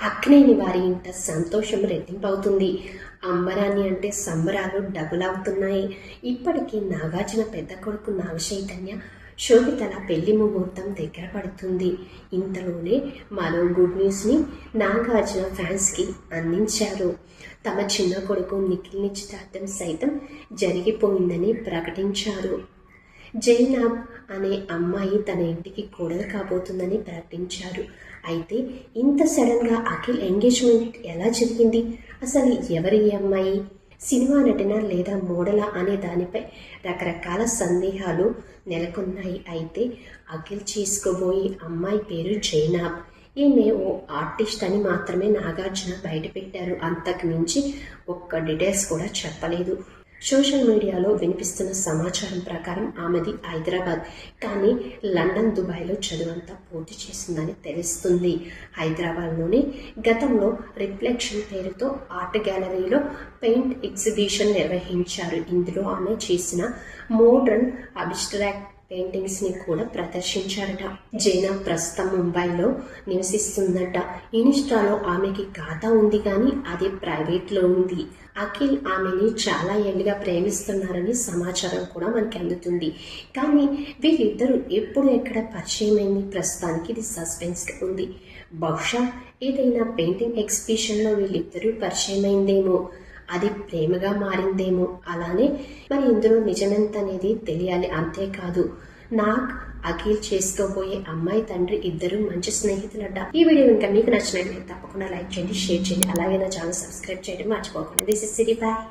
అక్కినేని వారి ఇంట సంతోషం రెట్టింపవుతుంది. అంబరాన్ని అంటే సంబరాలు డబుల్ అవుతున్నాయి. ఇప్పటికీ నాగార్జున పెద్ద కొడుకు నాగచైతన్య, శోభితల పెళ్లి ముహూర్తం దగ్గర పడుతుంది. ఇంతలోనే మరో గుడ్ న్యూస్ని నాగార్జున ఫ్యాన్స్కి అందించారు. తమ చిన్న కొడుకు నిఖిల్ నిశ్చితార్థం సైతం జరిగిపోయిందని ప్రకటించారు. జైనాబ్ అనే అమ్మాయి తన ఇంటికి కోడలు కాబోతుందని ప్రకటించారు. అయితే ఇంత సడన్గా అఖిల్ ఎంగేజ్మెంట్ ఎలా జరిగింది? అసలు ఎవరి ఈ అమ్మాయి? సినిమా నటన లేదా మోడలా అనే దానిపై రకరకాల సందేహాలు నెలకొన్నాయి. అయితే అఖిల్ చేసుకోబోయే అమ్మాయి పేరు జైనాబ్. ఈమె ఓ ఆర్టిస్ట్ అని మాత్రమే నాగార్జున బయటపెట్టారు. అంతకు మించి ఒక్క డీటెయిల్స్ కూడా చెప్పలేదు. సోషల్ మీడియాలో వినిపిస్తున్న సమాచారం ప్రకారం ఆమెది హైదరాబాద్, కానీ లండన్, దుబాయ్లో చదువంతా పూర్తి చేసిందని తెలుస్తుంది. హైదరాబాద్లోని గతంలో రిఫ్లెక్షన్ పేరుతో ఆర్ట్ గ్యాలరీలో పెయింట్ ఎగ్జిబిషన్ నిర్వహించారు. ఇందులో ఆమె చేసిన మోడర్న్ అబ్స్ట్రాక్ట్ పెయింటింగ్స్ని కూడా ప్రదర్శించారట. జైనా ప్రస్తుతం ముంబైలో నివసిస్తుందట. ఇన్స్టాలో ఆమెకి ఖాతా ఉంది, కానీ అది ప్రైవేట్లో ఉంది. అఖిల్ ఆమెని చాలా ఏళ్ళుగా ప్రేమిస్తున్నారని సమాచారం కూడా మనకి అందుతుంది. కానీ వీళ్ళిద్దరూ ఎప్పుడు ఎక్కడ పరిచయమైంది? ప్రస్తుతానికి ఇది సస్పెన్స్గా ఉంది. బహుశా ఏదైనా పెయింటింగ్ ఎగ్జిబిషన్లో వీళ్ళిద్దరూ పరిచయమైందేమో, అది ప్రేమగా మారిందేమో. అలానే మరి ఇందులో నిజమెంత అనేది తెలియాలి. అంతేకాదు, నాగ్ అఖిల్ చేసుకోబోయే అమ్మాయి తండ్రి ఇద్దరు మంచి స్నేహితులట. ఈ వీడియో ఇంకా మీకు నచ్చినట్లయితే తప్పకుండా లైక్ చేయండి, షేర్ చేయండి. అలాగే నా ఛానల్ సబ్స్క్రైబ్ చేయడం మర్చిపోకండి. This is Siri. బాయ్.